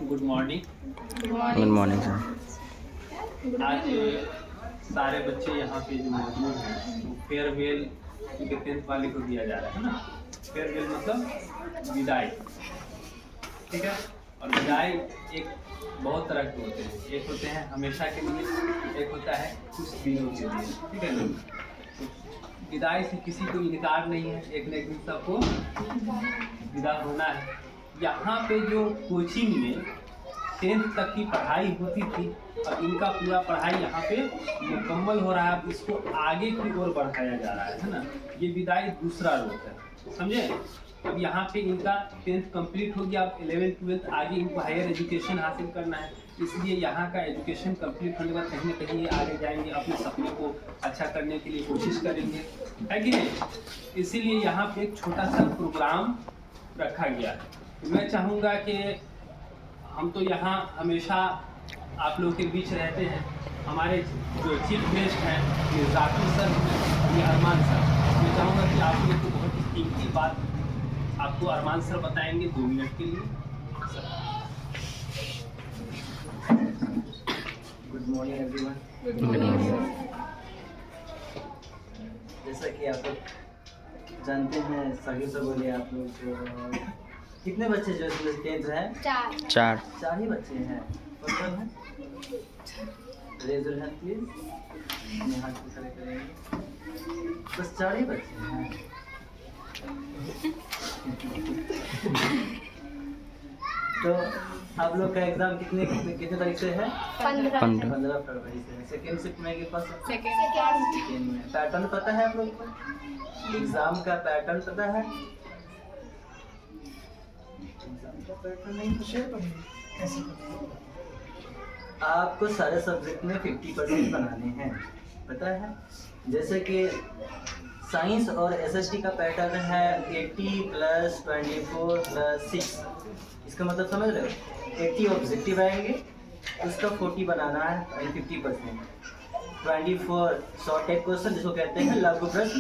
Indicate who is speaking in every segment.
Speaker 1: Good morning.
Speaker 2: Good morning sir.
Speaker 1: आज सारे बच्चे यहाँ पे जो मौजूद हैं फेयरवेल के 10th वाले को दिया जा रहा है ना। फेयरवेल मतलब विदाई, ठीक है। और विदाई एक बहुत तरह के होते हैं, एक होते हैं हमेशा के लिए, एक होता है कुछ दिनों के लिए, ठीक है ना। विदाई से किसी को इनकार नहीं है, एक न एक दिन सबको विदा होना है। यहाँ पे जो कोचिंग में 10th तक की पढ़ाई होती थी, अब इनका पूरा पढ़ाई यहाँ पे मुकम्मल हो रहा है, इसको आगे की ओर बढ़ाया जा रहा है ना। ये विदाई दूसरा रूप है, समझे। अब यहाँ पे इनका 10th कंप्लीट हो गया, अब 11th 12th आगे इनको हायर एजुकेशन हासिल करना है, इसलिए यहाँ का एजुकेशन कंप्लीट होने के बाद कहीं ना कहीं ये आगे जाएंगे, अपने सपने को अच्छा करने के लिए कोशिश करेंगे, है कि नहीं। इसीलिए यहाँ पे एक छोटा सा प्रोग्राम रखा गया है। मैं चाहूँगा कि हम तो यहाँ हमेशा आप लोग के बीच रहते हैं, हमारे जो चीफ गेस्ट हैं ये जाकिर सर, ये अरमान सर। मैं चाहूँगा कि आप लोग को बहुत ही कीमती बात आपको अरमान सर बताएंगे 2 मिनट के लिए।
Speaker 3: Good morning everyone.
Speaker 2: Good morning.
Speaker 3: जैसा कि आप लोग जानते हैं, साकिब सर बोले आप लोग कितने बच्चे जो इसमें 10th हैं?
Speaker 2: 4
Speaker 3: ही बच्चे हैं। कौन है? Raise your hand please. अपने हाथ को खड़े करेंगे। बस 4 ही बच्चे हैं। तो आप लोग का एग्जाम कितने तारीख से है?
Speaker 2: 15
Speaker 3: फरवरी से। सेकेंड शिफ्ट में के पास सेकेंड में। पैटर्न पता है आप लोग को? एग्जाम का पैटर्न पता है? एग्जाम का पैटर्न नहीं कैसे आपको सारे सब्जेक्ट में 50% बनाने हैं, पता है। जैसे कि साइंस और एसएसटी का पैटर्न है 80 + 24 + 6। इसका मतलब समझ रहे हो? 80 ऑब्जेक्टिव आएंगे, उसका 40 बनाना है, 50%। 24 शॉर्ट टाइप क्वेश्चन जिसको कहते हैं लघु प्रश्न,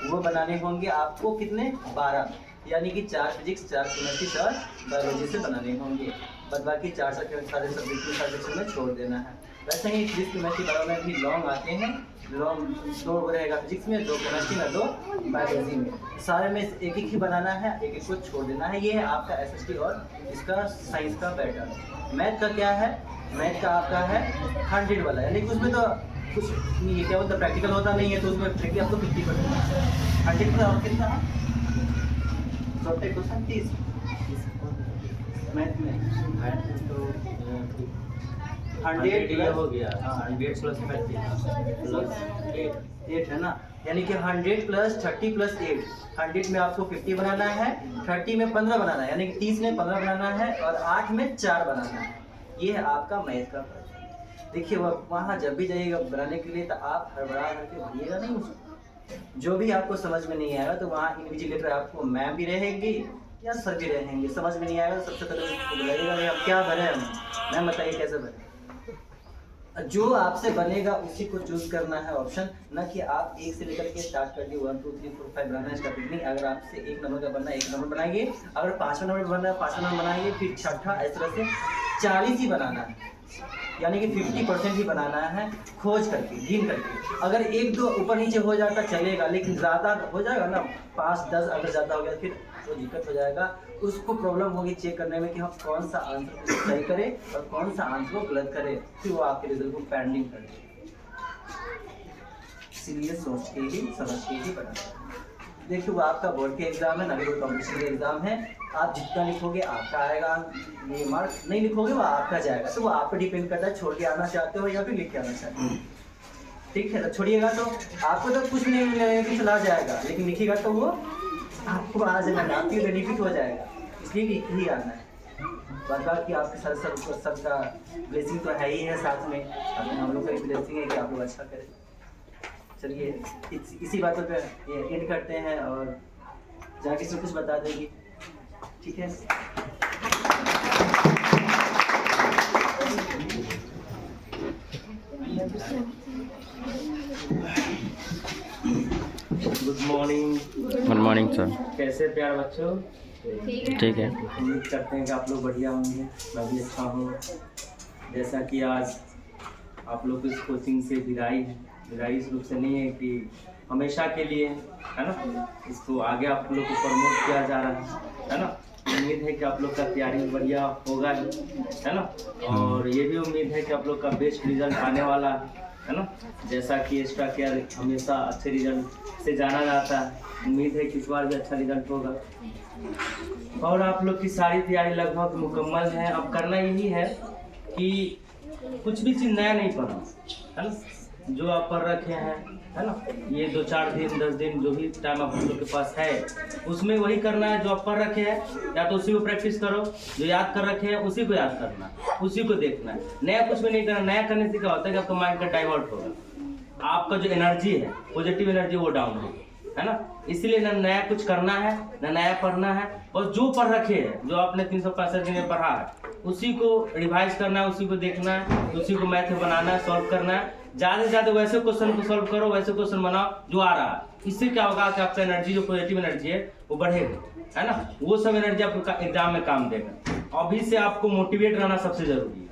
Speaker 3: वो बनाने होंगे आपको कितने? 12, यानी कि 4 फिजिक्स, 4 केमिस्ट्री, 4 बायोलॉजी से बनाने होंगे। बस बाकी 4 सारे सब्जेक्ट में छोड़ देना है। वैसे ही फिजिक्स, केमिस्ट्री, बायोलॉजी भी लॉन्ग आते हैं, लॉन्ग 2 रहेगा फिजिक्स में, 2 केमिस्ट्री में, 2 बायोलॉजी में। सारे में एक ही बनाना है, एक को छोड़ देना है। ये है आपका एसएसटी और इसका साइंस का पैटर्न। मैथ का क्या है? मैथ का आपका है 100 वाला, यानी कि उसमें तो कुछ नहीं, क्या बोलते प्रैक्टिकल होता नहीं है, तो उसमें आपको 50% 100 का। और कितना शॉर्ट टाइप क्वेश्चन 30 मैथ में तो 100 हो गया। 100 + 30 + 8 है ना, यानी कि 100 + 30 + 8। 100 में आपको 50 बनाना है, 30 में 15 बनाना है, यानी कि 30 में 15 बनाना है, और 8 में 4 बनाना है। ये है आपका मैथ का। देखिए वहाँ जब भी जाइएगा बनाने के लिए, तो आप हड़बड़ा करके भरिएगा नहीं उसको। जो भी आपको समझ में नहीं आएगा तो वहाँ इन्विजिलेटर आपको मैम भी रहेंगी या सर भी रहेंगे। समझ में नहीं आएगा तो सबसे पहले उसको बुलाइएगा, नहीं आप क्या भरे हम, मैम बताइए कैसे भरे। जो आपसे बनेगा उसी को चूज करना है ऑप्शन, ना कि आप 1 से लेकर के स्टार्ट कर दिए 1 2 3 4 5 बनाना है स्टार्टिंग नहीं। अगर आपसे 1 नंबर का बनना है 1 नंबर बनाइए, अगर 5वां नंबर बनना है 5वां नंबर बनाइए, फिर 6ठा, इस तरह से 40 ही बनाना है, यानी कि 50% ही बनाना है, खोज करके, गिन करके। अगर 1-2 ऊपर नीचे हो जाता चलेगा, लेकिन ज़्यादा हो जाएगा ना 5-10 अगर ज़्यादा हो गया फिर तो दिक्कत हो जाएगा। उसको प्रॉब्लम होगी चेक करने में कि हम कौन सा आंसर को सही करें और कौन सा आंसर को गलत करें, फिर वो आपके रिजल्ट को पेंडिंग कर देगा। इसीलिए सोच के ही समझ के ही पढ़ना। देखिए वो आपका बोर्ड के एग्जाम है, ना कोई कॉम्पिटिशन के एग्जाम है। आप जितना लिखोगे आपका आएगा, ये मार्क नहीं लिखोगे वो आपका जाएगा। तो वो आप पे डिपेंड करता है, छोड़ के आना चाहते हो या फिर लिख के आना चाहते हो। ठीक है, तो छोड़िएगा तो आपको तो कुछ नहीं मिलेगा कि चला जाएगा, लेकिन लिखिएगा तो वो आपको आ जाएगा, आपकी बेनिफिट हो जाएगा। इसलिए लिख ही आना है। बात कि आपके सबका ब्लेसिंग तो है ही है साथ में, अभी हम लोग का भी ब्लेसिंग है कि आप लोग अच्छा करें। चलिए इसी बातों पे एंड करते हैं और जाके सब कुछ बता देगी, ठीक है। Good morning.
Speaker 2: Good morning sir.
Speaker 3: कैसे प्यार बच्चों?
Speaker 2: ठीक है।
Speaker 3: उम्मीद करते हैं कि आप लोग बढ़िया होंगे, मैं भी अच्छा हूँ। जैसा कि आज आप लोग इस कोचिंग से विदाई है, विदाई इस रूप से नहीं है कि हमेशा के लिए है ना, इसको आगे आप लोग को प्रमोट किया जा रहा है ना। उम्मीद है कि आप लोग का तैयारी बढ़िया होगा है ना, और ये भी उम्मीद है कि आप लोग का बेस्ट रिजल्ट आने वाला है ना। जैसा कि एक्स्ट्रा केयर हमेशा अच्छे रिजल्ट से जाना जाता है, उम्मीद है कि इस बार भी अच्छा रिजल्ट होगा। और आप लोग की सारी तैयारी लगभग मुकम्मल है। अब करना यही है कि कुछ भी चीज़ नया नहीं पढ़ना है ना, जो आप पढ़ रखे हैं है ना, ये 2-4 दिन 10 दिन जो भी टाइम आप लोग के पास है उसमें वही करना है जो आप पढ़ रखे हैं, या तो उसी को प्रैक्टिस करो, जो याद कर रखे हैं उसी को याद करना है, उसी को देखना है, नया कुछ भी नहीं करना। नया करने से क्या होता है कि आपका माइंड का डाइवर्ट होगा, आपका जो एनर्जी है पॉजिटिव एनर्जी वो डाउन होगी है ना। इसलिए ना नया कुछ करना है ना नया पढ़ना है, बस जो पढ़ रखे हैं, जो आपने 365 दिन में पढ़ा है उसी को रिवाइज करना है, उसी को देखना है, उसी को मैथ में बनाना है, सॉल्व करना है। ज़्यादा से ज़्यादा वैसे क्वेश्चन को सॉल्व करो, वैसे क्वेश्चन बनाओ जो आ रहा है। इससे क्या होगा कि आपका एनर्जी जो पॉजिटिव एनर्जी है वो बढ़ेगा है ना, वो सब एनर्जी आपको एग्जाम में काम देगा। अभी से आपको मोटिवेट रहना सबसे जरूरी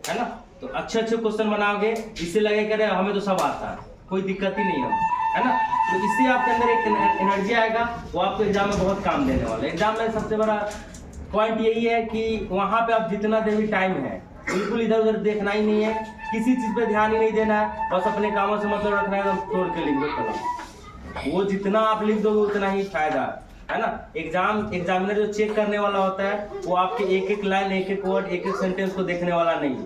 Speaker 3: है ना। तो अच्छे अच्छे क्वेश्चन बनाओगे, इससे लगेगा अरे हमें तो सब आता है, कोई दिक्कत ही नहीं है ना। तो इससे आपके अंदर एक एनर्जी आएगा, वो आपको एग्जाम में बहुत काम देने वाला है। एग्जाम में सबसे बड़ा पॉइंट यही है कि वहाँ पे आप जितना देर भी टाइम है बिल्कुल इधर उधर देखना ही नहीं है, किसी चीज़ पे ध्यान ही नहीं देना है, बस अपने कामों से मतलब रखना है, एकदम तोड़ के लिख दो कलम। वो जितना आप लिख दोगे उतना ही फायदा है ना। एग्जामिनर जो चेक करने वाला होता है वो आपके एक एक लाइन, एक एक वर्ड, एक एक सेंटेंस को देखने वाला नहीं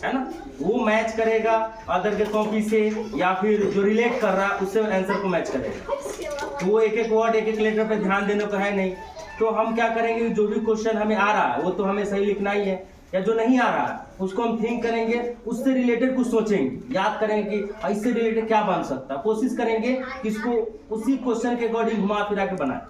Speaker 3: है ना। वो मैच करेगा अदर के कॉपी से, या फिर जो रिलेट कर रहा है उससे आंसर को मैच करेगा। तो वो एक एक वर्ड, एक एक लेटर पे ध्यान देने को है नहीं। तो हम क्या करेंगे, जो भी क्वेश्चन हमें आ रहा है वो तो हमें सही लिखना ही है, या जो नहीं आ रहा है उसको हम थिंक करेंगे, उससे रिलेटेड कुछ सोचेंगे, याद करेंगे कि इससे रिलेटेड क्या बन सकता है, कोशिश करेंगे कि इसको उसी क्वेश्चन के अकॉर्डिंग घुमा फिरा के बनाए।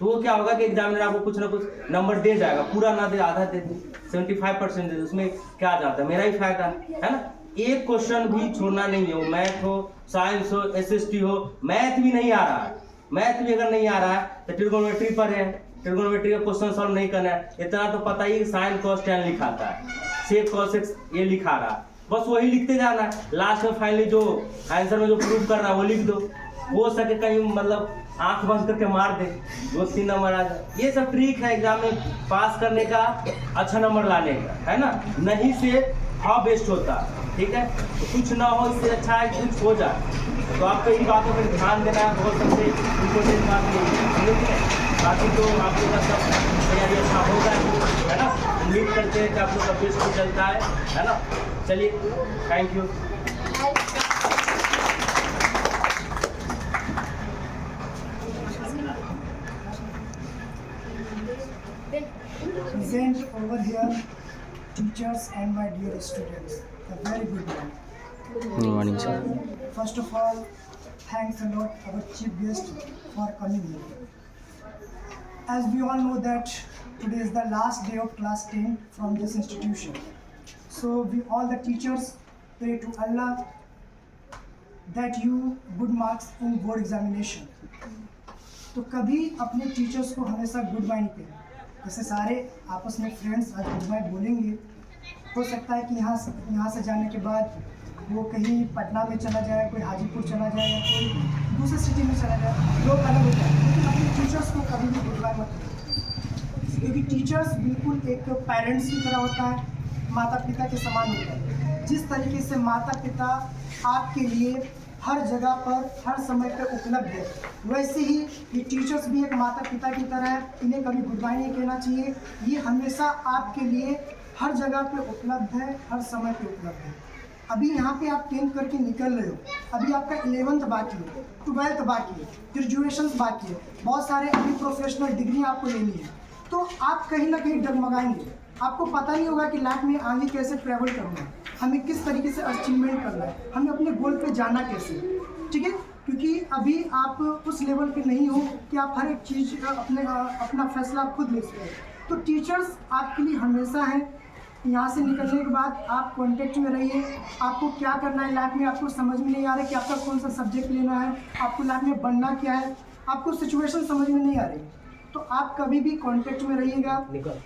Speaker 3: तो वो क्या होगा कि एग्जामिनर आपको कुछ ना कुछ नंबर दे जाएगा, पूरा ना दे, आधा दे दे, 75% दे दे, उसमें क्या जाता है, मेरा ही फायदा है ना। एक क्वेश्चन भी छोड़ना नहीं है, वो मैथ हो, साइंस हो, SST हो। मैथ भी नहीं आ रहा है, मैथ भी अगर नहीं आ रहा है तो ट्रिगोनोमेट्री पर है, ट्रिगोनोमेट्री का क्वेश्चन सॉल्व नहीं करना है, इतना तो पता ही साइन कॉस टेन लिखाता है, सेक कॉस एक्स ये लिखा रहा, बस वही लिखते जाना है। लास्ट में फाइनली जो आंसर में जो प्रूव करना है वो लिख दो। हो सके कहीं मतलब आंख बंद करके मार दे, 2-3 नंबर आ जाए। ये सब ट्रिक है एग्जाम में पास करने का, अच्छा नंबर लाने का है ना। नहीं से हाँ बेस्ट होता ठीक है, तो कुछ ना हो इससे अच्छा है कुछ हो जाए। तो आपको इन बातों पर ध्यान देना है, बहुत सबसे इम्पोर्टेंट बात है। बाकी तो आप लोग का सब तैयारी अच्छा होगा है ना। उम्मीद करते हैं कि आप लोग का बेस्ट रिजल्ट है ना। चलिए, thank you.
Speaker 4: Present over here, teachers and my dear students. A very good morning.
Speaker 2: Good morning, sir.
Speaker 4: First of all, thanks a lot our chief guest for coming here. As we all know that today is the last day of class 10 from this institution. So we all the teachers pray to Allah that you good marks in board examination. तो कभी अपने teachers को हमेशा good bye नहीं करें। जैसे सारे आपस में फ्रेंड्स आज गुड बाय बोलेंगे, हो सकता है कि यहाँ से जाने के बाद वो कहीं पटना में चला जाए, कोई हाजीपुर चला जाए, या कोई दूसरे सिटी में चला जाए, लोग अलग हो जाए, लेकिन अपने टीचर्स को कभी भी गुड बाय मत करें, क्योंकि टीचर्स बिल्कुल एक पेरेंट्स की तरह होता है, माता पिता के समान होता है। जिस तरीके से माता पिता आपके लिए हर जगह पर हर समय पर उपलब्ध है, वैसे ही ये टीचर्स भी एक माता पिता की तरह है। इन्हें कभी गुड बाय नहीं कहना चाहिए, ये हमेशा आपके लिए हर जगह पे उपलब्ध है, हर समय पे उपलब्ध है। अभी यहाँ पे आप 10th करके निकल रहे हो, अभी आपका 11th बाकी है, 12th बाकी है, ग्रेजुएशन बाकी है, बहुत सारे अभी प्रोफेशनल डिग्री आपको लेनी है। तो आप कहीं ना कहीं डगमगाएंगे, आपको पता नहीं होगा कि लाइफ में आगे कैसे ट्रैवल करना है, हमें किस तरीके से अचीवमेंट करना है, हमें अपने गोल पे जाना कैसे, ठीक है। क्योंकि अभी आप उस लेवल पे नहीं हो कि आप हर एक चीज़ अपना फैसला खुद ले सकें। तो टीचर्स आपके लिए हमेशा हैं। यहाँ से निकलने के बाद आप कांटेक्ट में रहिए, आपको क्या करना है लाइफ में, आपको समझ में नहीं आ रहा है कि आपका कौन सा सब्जेक्ट लेना है, आपको लाइफ में बनना क्या है, आपको सिचुएशन समझ में नहीं आ रही, तो आप कभी भी कांटेक्ट में रहिएगा।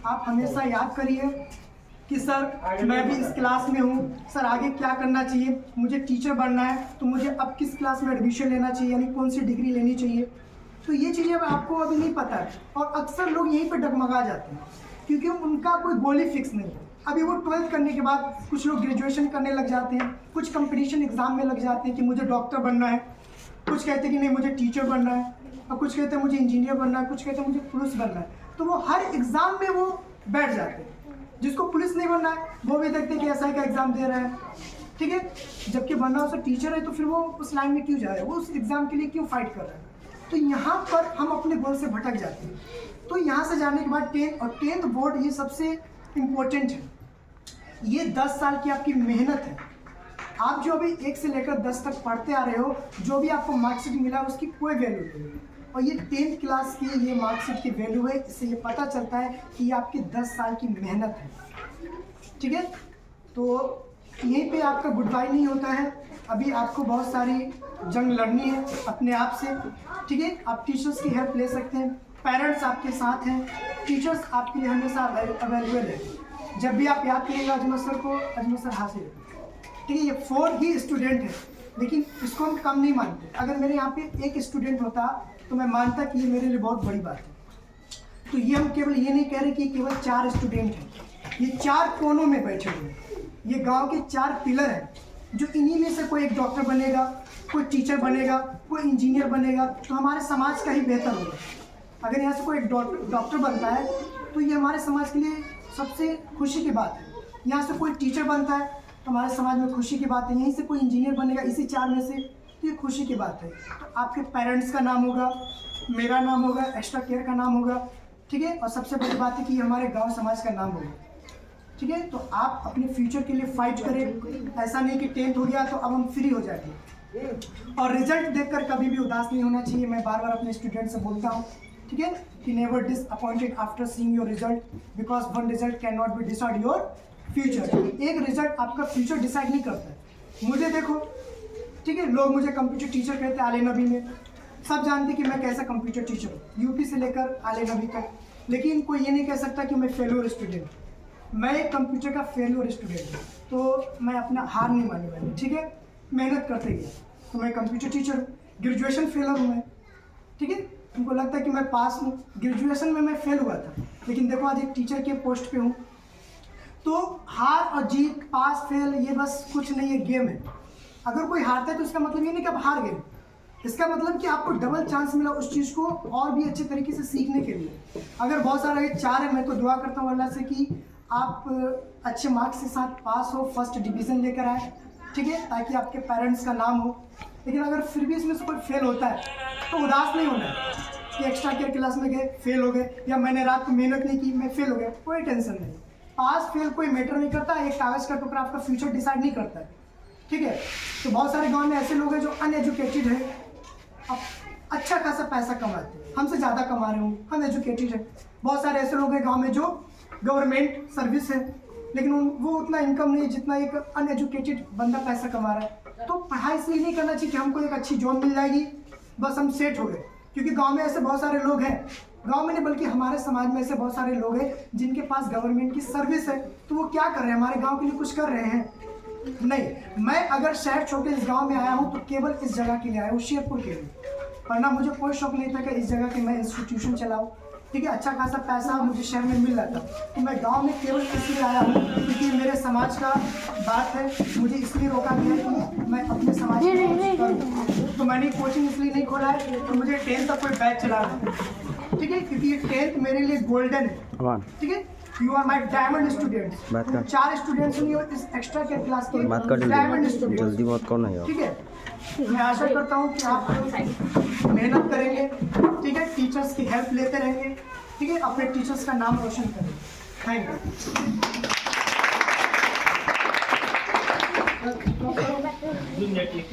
Speaker 4: आप हमेशा याद करिए कि सर मैं भी इस क्लास में हूँ, सर आगे क्या करना चाहिए, मुझे टीचर बनना है तो मुझे अब किस क्लास में एडमिशन लेना चाहिए, यानी कौन सी डिग्री लेनी चाहिए। तो ये चीज़ें आपको अभी नहीं पता है और अक्सर लोग यहीं पर डगमगा जाते हैं क्योंकि उनका कोई गोल ही फिक्स नहीं है। अभी वो 12th करने के बाद कुछ लोग ग्रेजुएशन करने लग जाते हैं, कुछ कंपटीशन एग्जाम में लग जाते हैं कि मुझे डॉक्टर बनना है, कुछ कहते हैं कि नहीं मुझे टीचर बनना है, और कुछ कहते हैं मुझे इंजीनियर बनना है, कुछ कहते हैं मुझे पुलिस बनना है। तो वो हर एग्ज़ाम में वो बैठ जाते हैं। जिसको पुलिस नहीं बनना है वो भी देखते हैं कि एसआई का एग्ज़ाम दे रहा है, ठीक है, जबकि बनना उसका टीचर है तो फिर वो उस लाइन में क्यों जा रहा है, वो उस एग्ज़ाम के लिए क्यों फाइट कर रहा है। तो यहाँ पर हम अपने गोल से भटक जाते हैं। तो यहाँ से जाने के बाद 10th और 10th बोर्ड ये सबसे इम्पोर्टेंट है। ये 10 साल की आपकी मेहनत है। आप जो अभी 1 से लेकर 10 तक पढ़ते आ रहे हो, जो भी आपको मार्कशीट मिला है उसकी कोई वैल्यू नहीं है। और ये 10th क्लास की ये मार्कशीट की वैल्यू है। इससे ये पता चलता है कि ये आपकी 10 साल की मेहनत है, ठीक है। तो यहीं पे आपका गुड बाय नहीं होता है। अभी आपको बहुत सारी जंग लड़नी है अपने आप से, ठीक है। आप टीचर्स की हेल्प ले सकते हैं, पेरेंट्स आपके साथ हैं, टीचर्स आपके लिए हमेशा अवेलेबल है। जब भी आप याद करिएगा अजमत सर को, अजमत सर हाजिर है, ठीक है। ये 4 ही स्टूडेंट है लेकिन इसको हम कम नहीं मानते। अगर मेरे यहाँ पे 1 स्टूडेंट होता तो मैं मानता कि ये मेरे लिए बहुत बड़ी बात है। तो ये हम केवल ये नहीं कह रहे कि केवल 4 स्टूडेंट हैं, ये 4 कोनों में बैठे हुए हैं। ये गांव के 4 पिलर हैं, जो इन्हीं में से कोई एक डॉक्टर बनेगा, कोई टीचर बनेगा, कोई इंजीनियर बनेगा तो हमारे समाज का ही बेहतर होगा। अगर यहाँ से कोई एक डॉक्टर बनता है तो ये हमारे समाज के लिए सबसे खुशी की बात है। यहाँ से कोई टीचर बनता है तो हमारे समाज में खुशी की बात है। यहीं से कोई इंजीनियर बनेगा इसी 4 में से, तो ये खुशी की बात है। तो आपके पेरेंट्स का नाम होगा, मेरा नाम होगा, एक्स्ट्रा केयर का नाम होगा, ठीक है। और सबसे बड़ी बात है कि हमारे गाँव समाज का नाम होगा, ठीक है। तो आप अपने फ्यूचर के लिए फाइट करें। ऐसा नहीं कि 10th हो गया तो अब हम फ्री हो जाएंगे। और रिजल्ट देखकर कभी भी उदास नहीं होना चाहिए। मैं बार बार अपने स्टूडेंट से बोलता हूँ, ठीक है, कि never disappointed after seeing your result, because one result can not be decide your future. एक रिजल्ट आपका फ्यूचर डिसाइड नहीं करता है। मुझे देखो, ठीक है, लोग मुझे कंप्यूटर टीचर कहते हैं आले नबी में, सब जानते कि मैं कैसा कंप्यूटर टीचर हूँ, यूपी से लेकर आले नबी तक। लेकिन कोई ये नहीं कह सकता कि मैं फेल्योर स्टूडेंट, मैं एक कंप्यूटर का फेल्योर स्टूडेंट हूँ। तो मैं अपना हार नहीं मानी मैंने, ठीक है, मेहनत करते गया। तो मैं कंप्यूटर टीचर हूँ, ग्रेजुएशन फेलर हूँ मैं, ठीक है। उनको लगता है कि मैं पास हूँ, ग्रेजुएशन में मैं फेल हुआ था, लेकिन देखो आज एक टीचर के पोस्ट पे हूँ। तो हार और जीत, पास फेल, ये बस कुछ नहीं है, गेम है। अगर कोई हारता है तो इसका मतलब ये नहीं कि आप हार गए, इसका मतलब कि आपको डबल चांस मिला उस चीज़ को और भी अच्छे तरीके से सीखने के लिए। अगर बहुत सारे 4 है, मैं तो दुआ करता हूँ अल्लाह से कि आप अच्छे मार्क्स के साथ पास हो, फर्स्ट डिवीज़न लेकर आए, ठीक है, ताकि आपके पेरेंट्स का नाम हो। लेकिन अगर फिर भी इसमें से कोई फेल होता है तो उदास नहीं होना है कि एक्स्ट्रा केयर क्लास में गए फेल हो गए, या मैंने रात को मेहनत नहीं की मैं फेल हो गया। कोई टेंशन नहीं, पास फेल कोई मैटर नहीं करता। एक कागज़ का टुकड़ा आपका फ्यूचर डिसाइड नहीं करता है, ठीक है। तो बहुत सारे गाँव में ऐसे लोग हैं जो अनएजुकेटेड है, अब अच्छा खासा पैसा कमाते हैं, हमसे ज़्यादा कमा रहे हो, हम एजुकेटेड है। बहुत सारे ऐसे लोग हैं गाँव में जो गवर्नमेंट सर्विस है, लेकिन वो उतना इनकम नहीं जितना एक अनएजुकेटेड बंदा पैसा कमा रहा है। तो पढ़ाई इसलिए नहीं करना चाहिए कि हमको एक अच्छी जॉब मिल जाएगी बस हम सेट हो गए, क्योंकि गांव में ऐसे बहुत सारे लोग हैं, गांव में नहीं बल्कि हमारे समाज में ऐसे बहुत सारे लोग हैं जिनके पास गवर्नमेंट की सर्विस है। तो वो क्या कर रहे हैं, हमारे गाँव के लिए कुछ कर रहे हैं? नहीं। मैं अगर शहर छोड़ के इस गाँव में आया हूँ तो केवल इस जगह के लिए आया हूँ, शेरपुर के लिए, वरना मुझे कोई शौक नहीं था कि इस जगह के मैं इंस्टीट्यूशन चलाऊँ, ठीक है। अच्छा खासा पैसा मुझे शहर में मिल रहा था, तो मैं गांव में केवल इसलिए आया हूँ क्योंकि मेरे समाज का बात है, मुझे इसलिए रोका गया कि मैं अपने समाज की करूँ। तो मैंने कोचिंग इसलिए नहीं खोला है तो मुझे 10th तक कोई बैच चला रहा है, ठीक है, क्योंकि ये 10th मेरे लिए गोल्डन है, ठीक है। You are my diamond student. 4 students नहीं हो इस एक्स्ट्रा केयर क्लास के डायमंड स्टूडेंट, जल्दी बात करना है, ठीक है। मैं आशा करता हूँ कि आप मेहनत करेंगे, ठीक है, टीचर्स की हेल्प लेते रहेंगे, ठीक है, अपने टीचर्स का नाम रोशन करेंगे। Thank you.